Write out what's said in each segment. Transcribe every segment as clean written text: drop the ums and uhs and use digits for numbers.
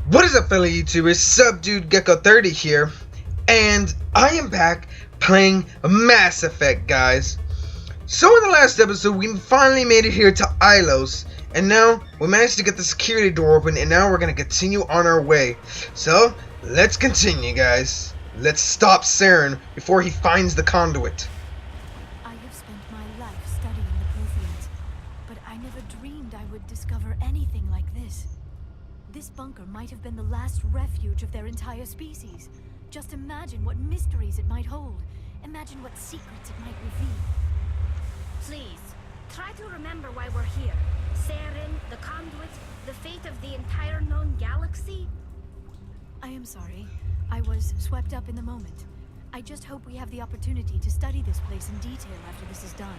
What is up, fellow YouTubers? Subdued Gecko 30 here, and I am back playing Mass Effect, guys. So in the last episode, we finally made it here to Ilos, and now we managed to get the security door open, and now we're gonna continue on our way. So let's continue, guys. Let's stop Saren before he finds the conduit. I have spent my life studying the Protheans, but I never dreamed I would discover anything like this. This bunker might have been the last refuge of their entire species. Just imagine what mysteries it might hold. Imagine what secrets it might reveal. Please, try to remember why we're here. Saren, the conduit, the fate of the entire known galaxy. I am sorry. I was swept up in the moment. I just hope we have the opportunity to study this place in detail after this is done.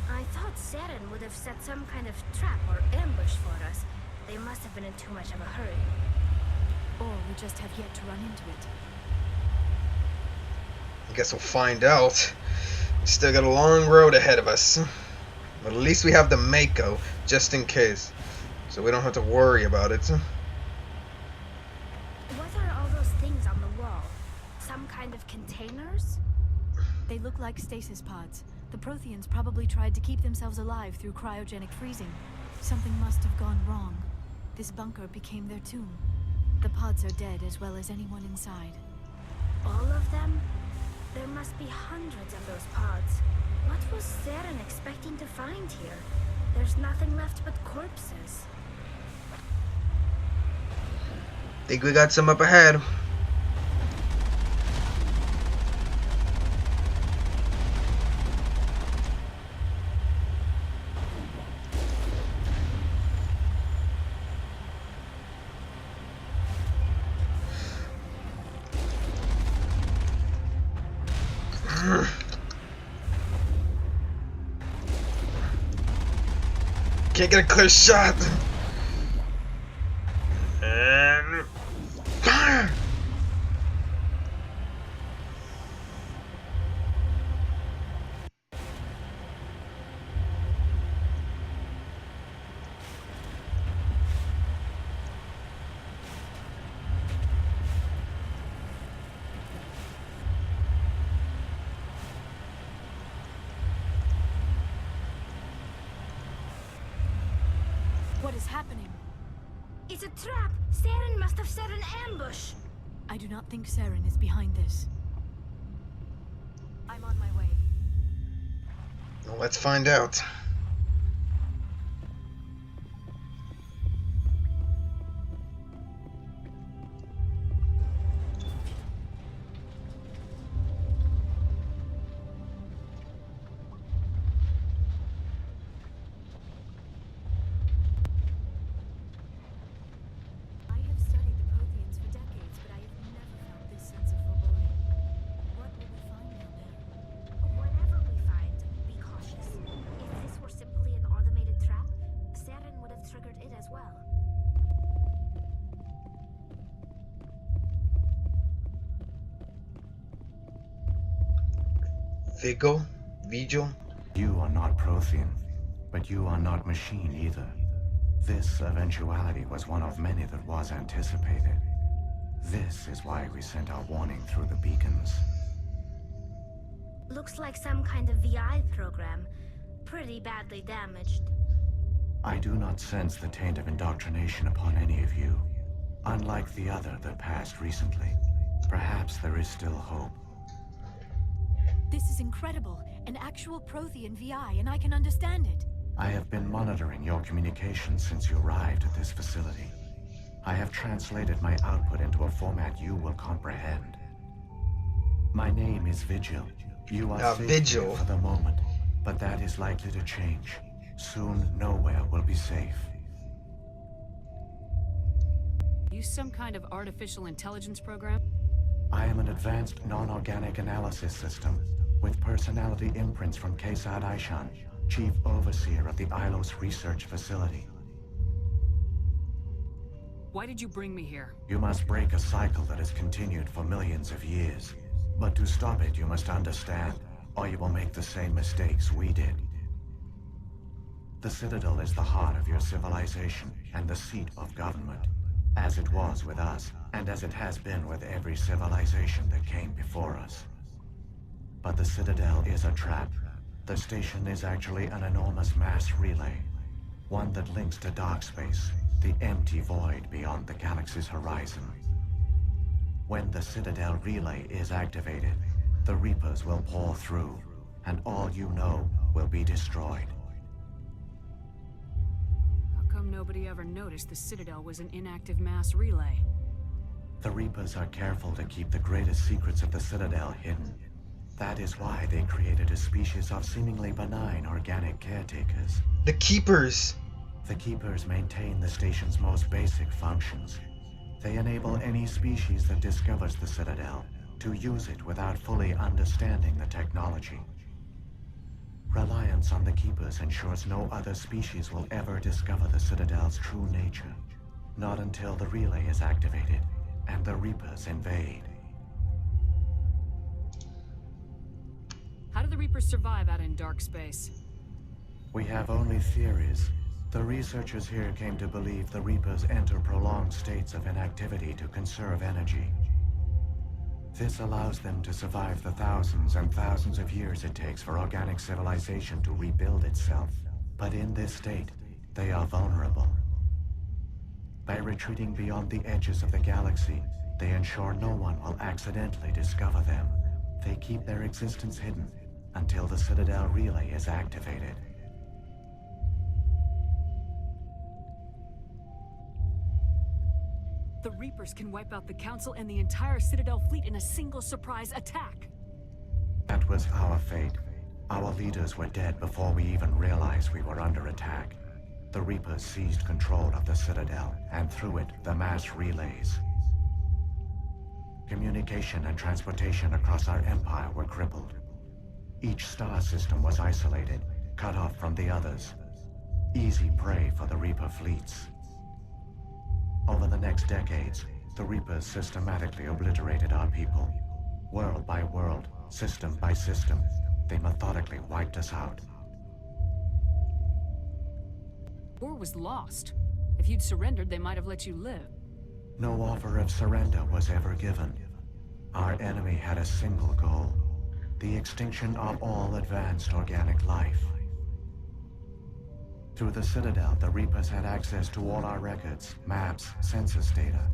I thought Saren would have set some kind of trap or ambush for us. They must have been in too much of a hurry. Or we just have yet to run into it. I guess we'll find out. We still got a long road ahead of us. But at least we have the Mako, just in case. So we don't have to worry about it. What are all those things on the wall? Some kind of containers? They look like stasis pods. The Protheans probably tried to keep themselves alive through cryogenic freezing. Something must have gone wrong. This bunker became their tomb. The pods are dead as well as anyone inside. All of them? There must be hundreds of those pods. What was Saren expecting to find here? There's nothing left but corpses. Think we got some up ahead. Can't get a clear shot. And fire. What is happening? It's a trap! Saren must have set an ambush! I do not think Saren is behind this. I'm on my way. Well, let's find out. Vigil? You are not Prothean, but you are not machine either. This eventuality was one of many that was anticipated. This is why we sent our warning through the beacons. Looks like some kind of VI program. Pretty badly damaged. I do not sense the taint of indoctrination upon any of you. Unlike the other that passed recently, perhaps there is still hope. This is incredible. An actual Prothean VI, and I can understand it. I have been monitoring your communications since you arrived at this facility. I have translated my output into a format you will comprehend. My name is Vigil. You are safe Vigil here for the moment, but that is likely to change. Soon, nowhere will be safe. You some kind of artificial intelligence program? I am an advanced non-organic analysis system with personality imprints from Kesad Aishan, Chief Overseer of the Ilos Research Facility. Why did you bring me here? You must break a cycle that has continued for millions of years. But to stop it, you must understand, or you will make the same mistakes we did. The Citadel is the heart of your civilization and the seat of government. as it was with us, and as it has been with every civilization that came before us. But the Citadel is a trap. The station is actually an enormous mass relay, one that links to dark space, the empty void beyond the galaxy's horizon. When the Citadel relay is activated, the Reapers will pour through, and all you know will be destroyed. How come nobody ever noticed the Citadel was an inactive mass relay? The Reapers are careful to keep the greatest secrets of the Citadel hidden. That is why they created a species of seemingly benign organic caretakers. The Keepers. The Keepers maintain the station's most basic functions. They enable any species that discovers the Citadel to use it without fully understanding the technology. Reliance on the Keepers ensures no other species will ever discover the Citadel's true nature. Not until the relay is activated and the Reapers invade. How do the Reapers survive out in dark space? We have only theories. The researchers here came to believe the Reapers enter prolonged states of inactivity to conserve energy. This allows them to survive the thousands and thousands of years it takes for organic civilization to rebuild itself. But in this state, they are vulnerable. By retreating beyond the edges of the galaxy, they ensure no one will accidentally discover them. They keep their existence hidden until the Citadel relay is activated. The Reapers can wipe out the Council and the entire Citadel fleet in a single surprise attack. That was our fate. Our leaders were dead before we even realized we were under attack. The Reapers seized control of the Citadel, and through it, the mass relays. Communication and transportation across our empire were crippled. Each star system was isolated, cut off from the others. Easy prey for the Reaper fleets. Over the next decades, the Reapers systematically obliterated our people. World by world, system by system, they methodically wiped us out. War was lost. If you'd surrendered, they might have let you live. No offer of surrender was ever given. Our enemy had a single goal: the extinction of all advanced organic life. Through the Citadel, the Reapers had access to all our records, maps, census data.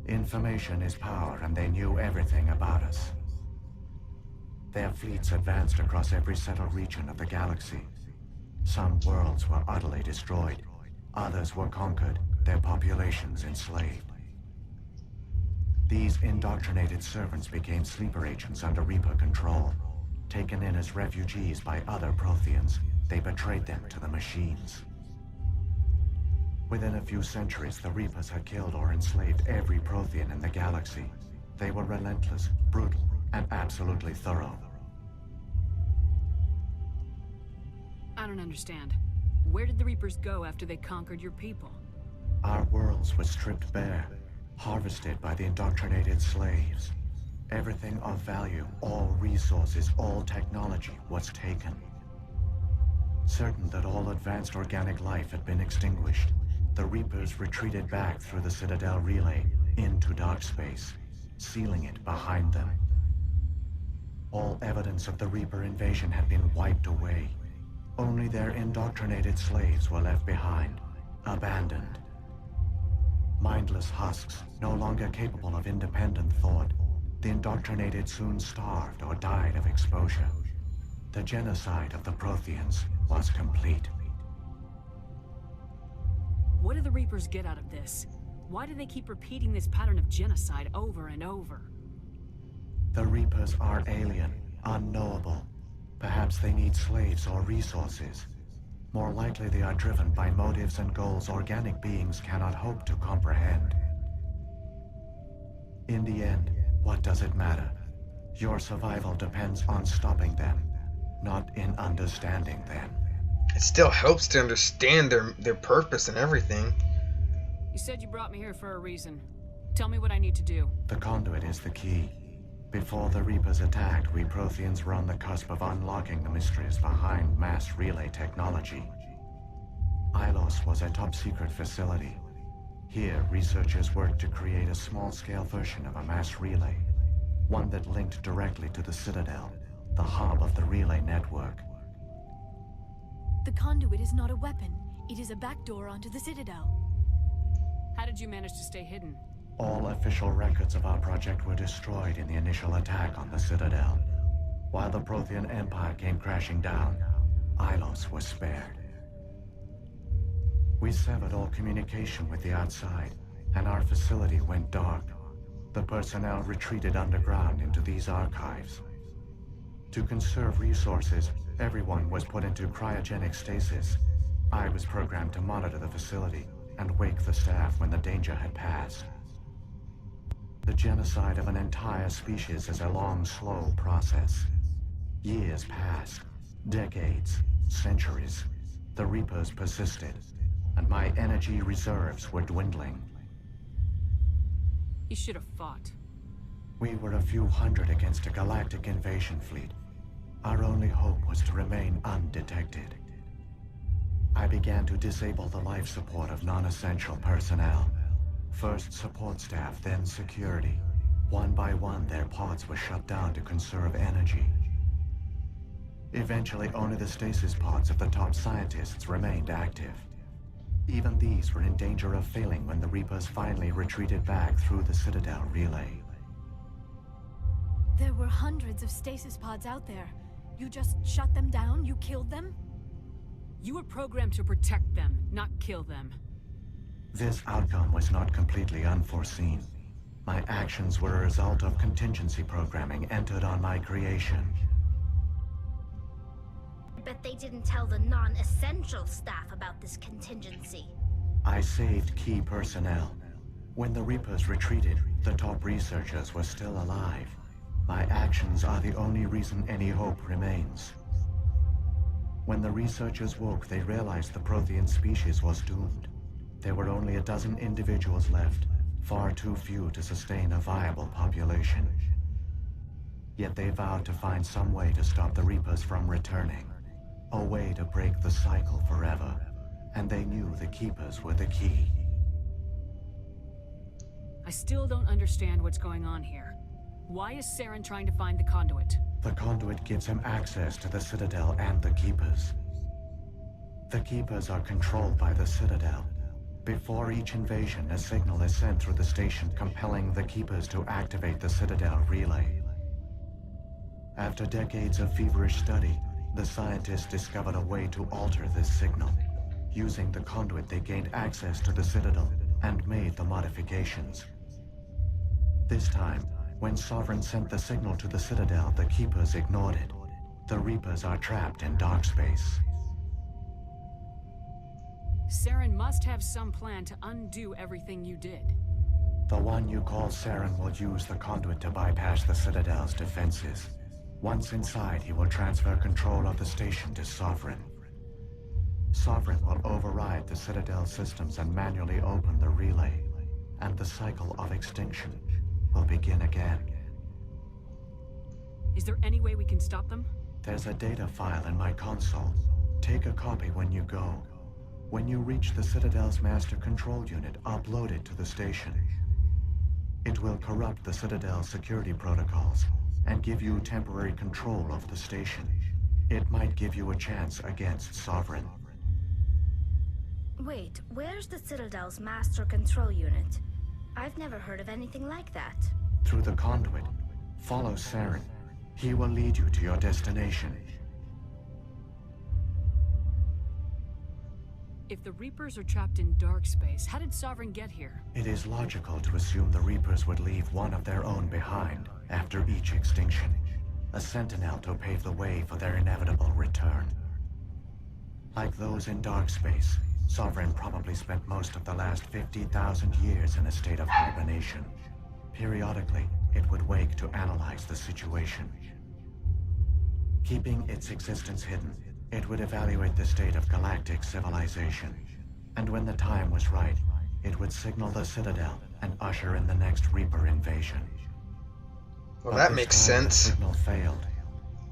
Information is power, and they knew everything about us. Their fleets advanced across every settled region of the galaxy. Some worlds were utterly destroyed. Others were conquered, their populations enslaved. These indoctrinated servants became sleeper agents under Reaper control. Taken in as refugees by other Protheans, they betrayed them to the machines. Within a few centuries, the Reapers had killed or enslaved every Prothean in the galaxy. They were relentless, brutal, and absolutely thorough. I don't understand. Where did the Reapers go after they conquered your people? Our worlds were stripped bare, harvested by the indoctrinated slaves. Everything of value, all resources, all technology was taken. Certain that all advanced organic life had been extinguished, the Reapers retreated back through the Citadel relay into dark space, sealing it behind them. All evidence of the Reaper invasion had been wiped away. Only their indoctrinated slaves were left behind, abandoned. Mindless husks, no longer capable of independent thought, the indoctrinated soon starved or died of exposure. The genocide of the Protheans was complete. What do the Reapers get out of this? Why do they keep repeating this pattern of genocide over and over? The Reapers are alien, unknowable. Perhaps they need slaves or resources. More likely they are driven by motives and goals organic beings cannot hope to comprehend. In the end, what does it matter? Your survival depends on stopping them, not in understanding them. It still helps to understand their purpose and everything. You said you brought me here for a reason. Tell me what I need to do. The conduit is the key. Before the Reapers attacked, we Protheans were on the cusp of unlocking the mysteries behind mass relay technology. Ilos was a top-secret facility. Here, researchers worked to create a small-scale version of a mass relay, one that linked directly to the Citadel, the hub of the relay network. The conduit is not a weapon. It is a backdoor onto the Citadel. How did you manage to stay hidden? All official records of our project were destroyed in the initial attack on the Citadel. While the Prothean Empire came crashing down, Ilos was spared. We severed all communication with the outside, and our facility went dark. The personnel retreated underground into these archives. To conserve resources, everyone was put into cryogenic stasis. I was programmed to monitor the facility and wake the staff when the danger had passed. The genocide of an entire species is a long, slow process. Years passed, decades, centuries. The Reapers persisted, and my energy reserves were dwindling. You should have fought. We were a few hundred against a galactic invasion fleet. Our only hope was to remain undetected. I began to disable the life support of non-essential personnel. First support staff, then security. One by one, their pods were shut down to conserve energy. Eventually, only the stasis pods of the top scientists remained active. Even these were in danger of failing when the Reapers finally retreated back through the Citadel relay. There were hundreds of stasis pods out there. You just shut them down? You killed them? You were programmed to protect them, not kill them. This outcome was not completely unforeseen. My actions were a result of contingency programming entered on my creation. Bet they didn't tell the non-essential staff about this contingency. I saved key personnel. When the Reapers retreated, the top researchers were still alive. My actions are the only reason any hope remains. When the researchers woke, they realized the Prothean species was doomed. There were only a dozen individuals left, far too few to sustain a viable population. Yet they vowed to find some way to stop the Reapers from returning. A way to break the cycle forever. And they knew the Keepers were the key. I still don't understand what's going on here. Why is Saren trying to find the conduit? The conduit gives him access to the Citadel and the Keepers. The Keepers are controlled by the Citadel. Before each invasion, a signal is sent through the station compelling the Keepers to activate the Citadel relay. After decades of feverish study, the scientists discovered a way to alter this signal. Using the conduit, they gained access to the Citadel and made the modifications. This time, when Sovereign sent the signal to the Citadel, the Keepers ignored it. The Reapers are trapped in dark space. Saren must have some plan to undo everything you did. The one you call Saren will use the conduit to bypass the Citadel's defenses. Once inside, he will transfer control of the station to Sovereign. Sovereign will override the Citadel systems and manually open the relay, and the cycle of extinction will begin again. Is there any way we can stop them? There's a data file in my console. Take a copy when you go. When you reach the Citadel's master control unit, upload it to the station. It will corrupt the Citadel's security protocols and give you temporary control of the station. It might give you a chance against Sovereign. Wait, where's the Citadel's master control unit? I've never heard of anything like that. Through the conduit, follow Saren. He will lead you to your destination. If the Reapers are trapped in dark space, how did Sovereign get here? It is logical to assume the Reapers would leave one of their own behind after each extinction. A sentinel to pave the way for their inevitable return. Like those in dark space, Sovereign probably spent most of the last 50,000 years in a state of hibernation. Periodically, it would wake to analyze the situation. Keeping its existence hidden, it would evaluate the state of galactic civilization. And when the time was right, it would signal the Citadel and usher in the next Reaper invasion. Well, But that this makes time sense. The signal failed.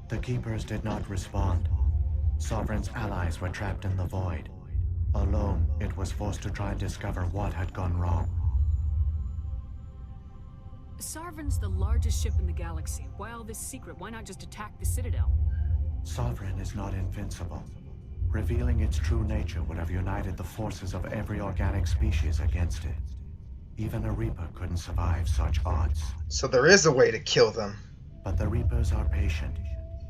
The Keepers did not respond. Sovereign's allies were trapped in the void. Alone, it was forced to try and discover what had gone wrong. Sovereign's the largest ship in the galaxy. Why all this secret? Why not just attack the Citadel? Sovereign is not invincible. Revealing its true nature would have united the forces of every organic species against it. Even a Reaper couldn't survive such odds. So there is a way to kill them. But the Reapers are patient.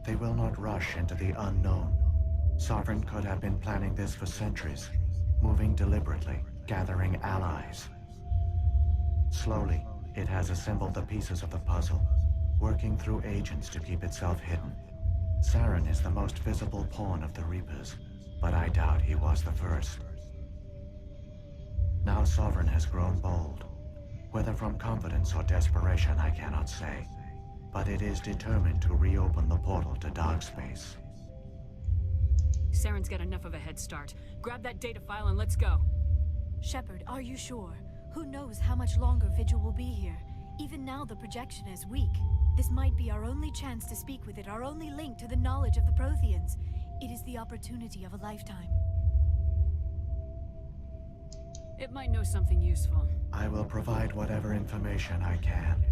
They will not rush into the unknown. Sovereign could have been planning this for centuries, moving deliberately, gathering allies. Slowly, it has assembled the pieces of the puzzle, working through agents to keep itself hidden. Saren is the most visible pawn of the Reapers, but I doubt he was the first. Now Sovereign has grown bold. Whether from confidence or desperation, I cannot say. But it is determined to reopen the portal to dark space. Saren's got enough of a head start. Grab that data file and let's go. Shepard, are you sure? Who knows how much longer Vigil will be here? Even now the projection is weak. This might be our only chance to speak with it, our only link to the knowledge of the Protheans. It is the opportunity of a lifetime. It might know something useful. I will provide whatever information I can.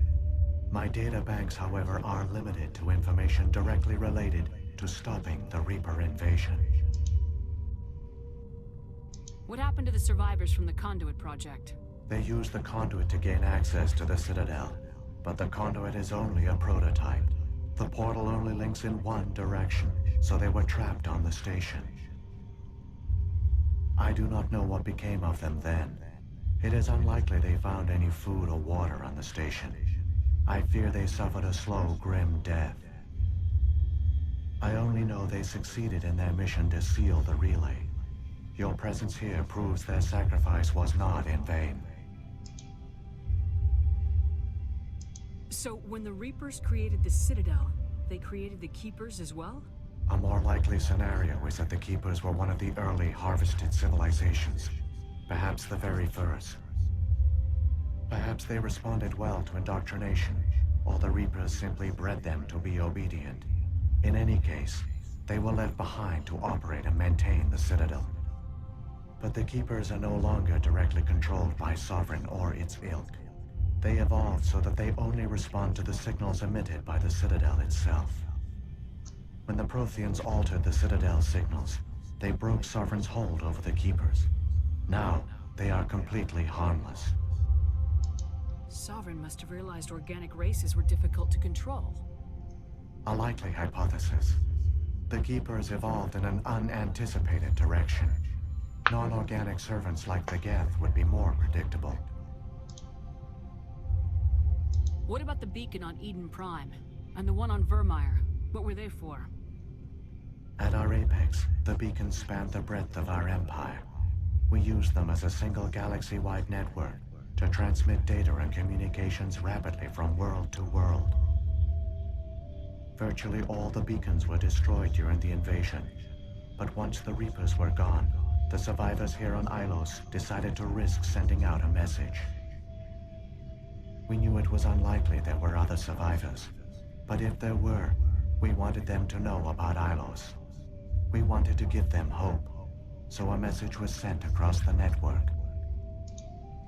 My data banks, however, are limited to information directly related to stopping the Reaper invasion. What happened to the survivors from the Conduit project? They used the conduit to gain access to the Citadel, but the conduit is only a prototype. The portal only links in one direction, so they were trapped on the station. I do not know what became of them then. It is unlikely they found any food or water on the station. I fear they suffered a slow, grim death. I only know they succeeded in their mission to seal the relay. Your presence here proves their sacrifice was not in vain. So, when the Reapers created the Citadel, they created the Keepers as well? A more likely scenario is that the Keepers were one of the early harvested civilizations. Perhaps the very first. Perhaps they responded well to indoctrination, or the Reapers simply bred them to be obedient. In any case, they were left behind to operate and maintain the Citadel. But the Keepers are no longer directly controlled by Sovereign or its ilk. They evolved so that they only respond to the signals emitted by the Citadel itself. When the Protheans altered the Citadel's signals, they broke Sovereign's hold over the Keepers. Now, they are completely harmless. Sovereign must have realized organic races were difficult to control. A likely hypothesis. The Keepers evolved in an unanticipated direction. Non-organic servants like the Geth would be more predictable. What about the beacon on Eden Prime? And the one on Vermeer? What were they for? At our apex, the beacons spanned the breadth of our empire. We used them as a single galaxy-wide network to transmit data and communications rapidly from world to world. Virtually all the beacons were destroyed during the invasion, but once the Reapers were gone, the survivors here on Ilos decided to risk sending out a message. We knew it was unlikely there were other survivors, but if there were, we wanted them to know about Ilos. We wanted to give them hope, so a message was sent across the network.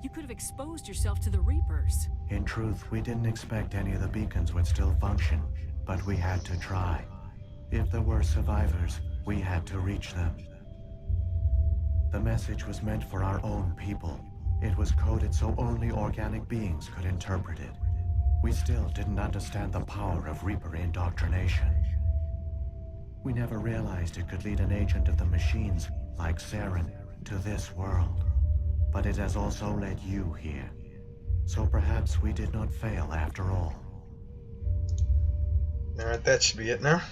You could have exposed yourself to the Reapers. In truth, we didn't expect any of the beacons would still function, but we had to try. If there were survivors, we had to reach them. The message was meant for our own people. It was coded so only organic beings could interpret it. We still didn't understand the power of Reaper indoctrination. We never realized it could lead an agent of the machines, like Saren, to this world. But it has also led you here. So perhaps we did not fail after all. Alright, that should be it now.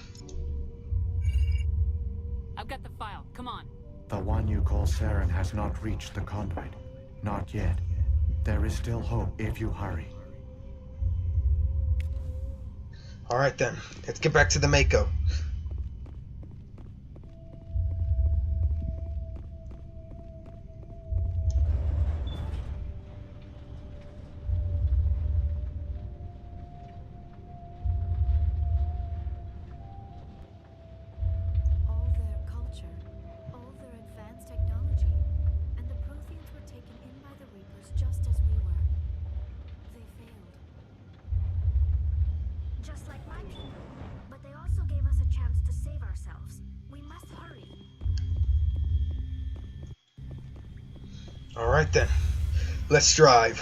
I've got the file. Come on. The one you call Saren has not reached the conduit. Not yet. There is still hope if you hurry. Alright then, let's get back to the Mako. All their culture, all their advanced technology, just like my people. But they also gave us a chance to save ourselves. We must hurry. Alright then. Let's drive.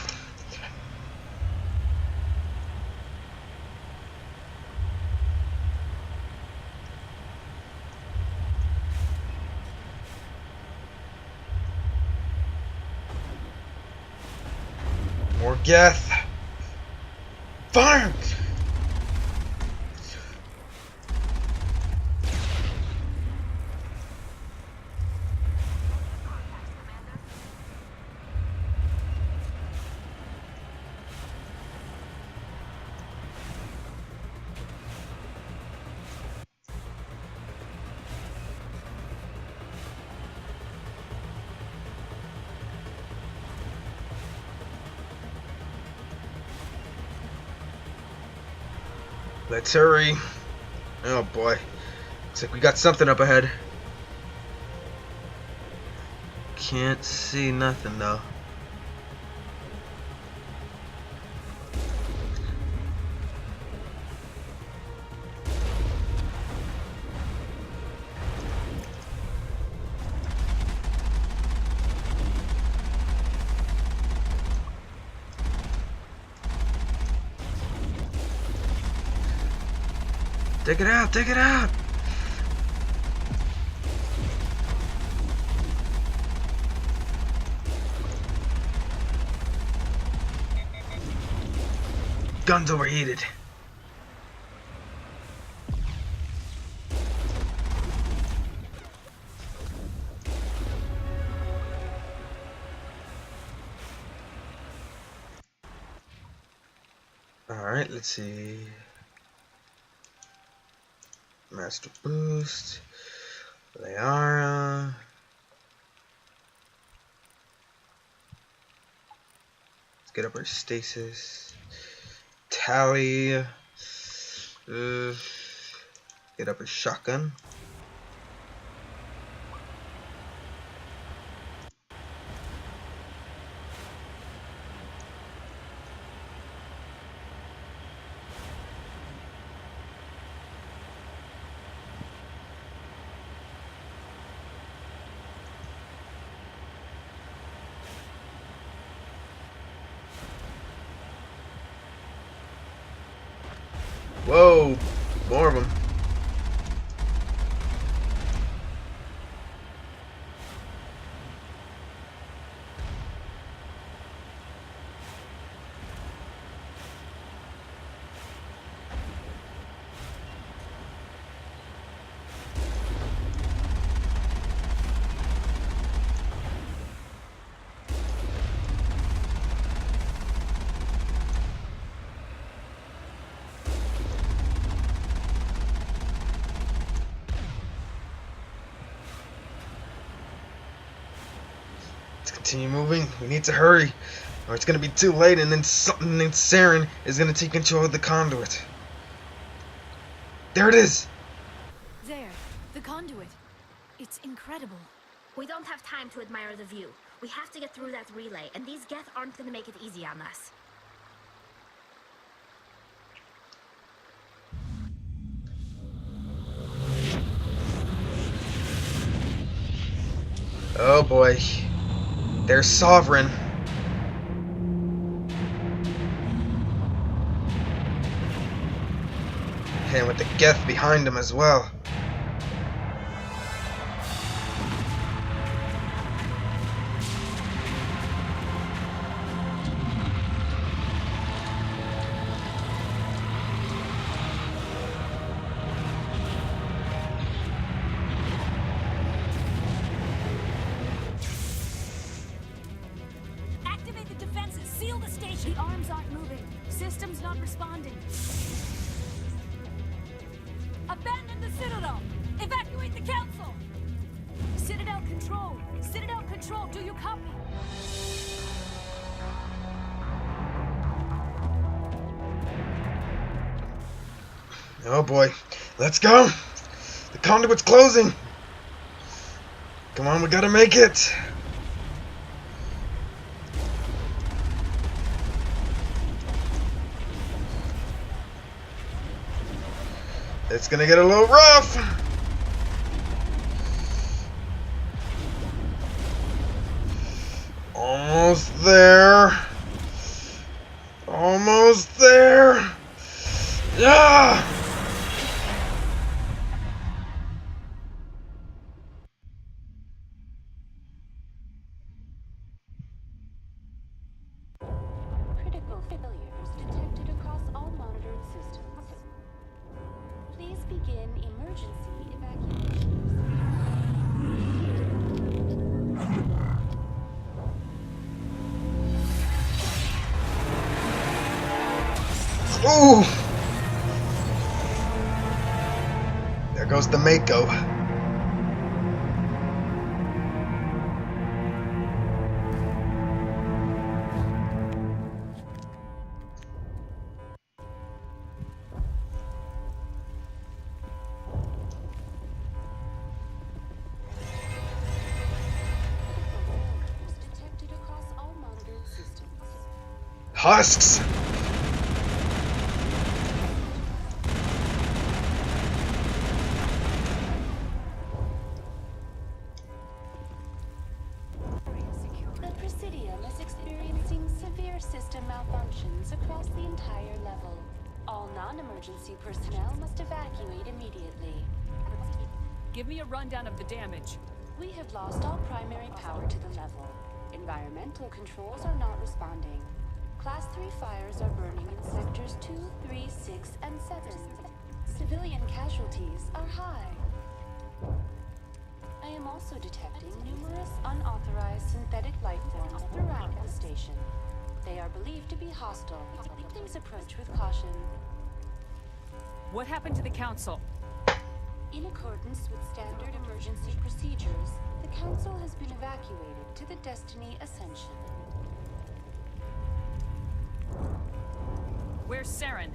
More Geth. Fire! Let's hurry. Oh boy. Looks like we got something up ahead. Can't see nothing though. Take it out, take it out! Gun's overheated. Alright, let's see. Master Boost, Leara. Let's get up our stasis. Tally. Get up our shotgun. Whoa, more of them. Continue moving. We need to hurry, or it's gonna be too late, and then something named Saren is gonna take control of the conduit. There it is. There, the conduit. It's incredible. We don't have time to admire the view. We have to get through that relay, and these Geth aren't gonna make it easy on us. Oh boy. They're sovereign. And with the Geth behind them as well. Seal the station! The arms aren't moving. System's not responding. Abandon the Citadel! Evacuate the Council! Citadel Control! Citadel Control, do you copy? Oh boy. Let's go! The conduit's closing! Come on, we gotta make it! It's gonna get a little rough. Almost there. Almost there. Yeah. Critical failures detected across all monitored systems. Please begin emergency evacuation. Ooh. There goes the Mako. Detected across all monitored systems. Husks. The Presidium is experiencing severe system malfunctions across the entire level. All non-emergency personnel must evacuate immediately. Give me a rundown of the damage. We have lost all primary power to the level. Environmental controls are not responding. Class 3 fires are burning in sectors 2, 3, 6, and 7. Civilian casualties are high. I am also detecting numerous unauthorized synthetic life forms throughout the station. They are believed to be hostile. Please approach with caution. What happened to the council? In accordance with standard emergency procedures, the Council has been evacuated to the Destiny Ascension. Where's Saren?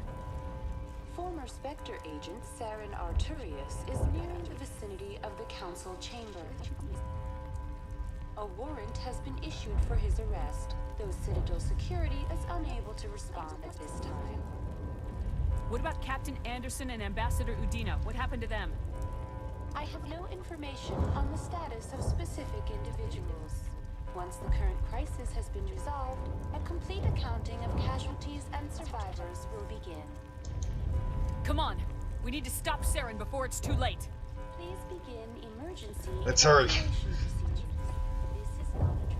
Former Spectre agent Saren Arturius is nearing the vicinity of the Council chamber. A warrant has been issued for his arrest, though Citadel security is unable to respond at this time. What about Captain Anderson and Ambassador Udina? What happened to them? I have no information on the status of specific individuals. Once the current crisis has been resolved, a complete accounting of casualties and survivors will begin. Come on! We need to stop Saren before it's too late! Please begin emergency Let's hurry. evacuation procedures. This is not a drill.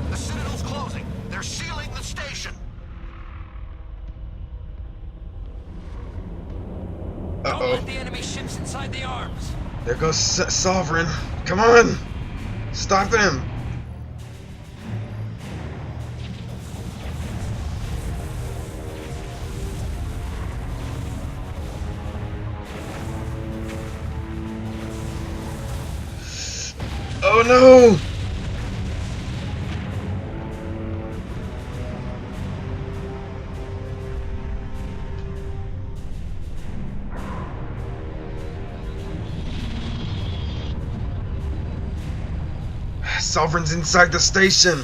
The Citadel's closing. They're sealing the station. Don't Uh-oh. let the enemy ships inside the arms. There goes Sovereign. Come on. Stop him. Oh no! Sovereign's inside the station.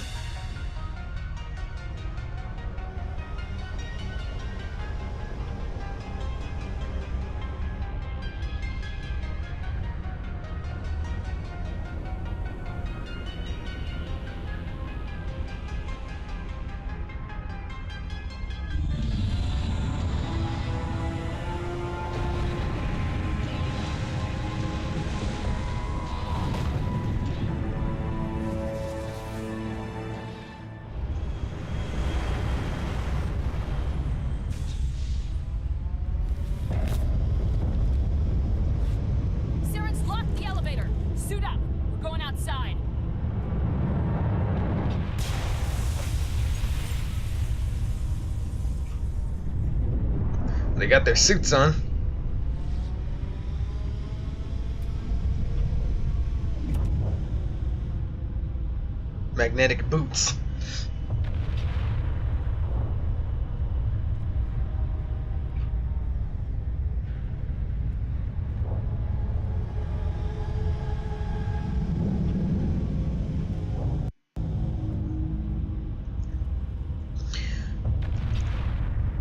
Saren's locked the elevator! Suit up! We're going outside! They got their suits on. magnetic boots.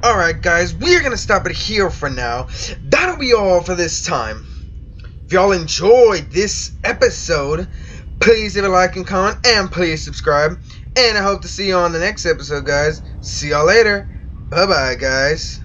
Alright guys, we're gonna stop it here for now. That'll be all for this time. If y'all enjoyed this episode, please leave a like and comment, and please subscribe. And I hope to see you on the next episode, guys. See y'all later. Bye bye, guys.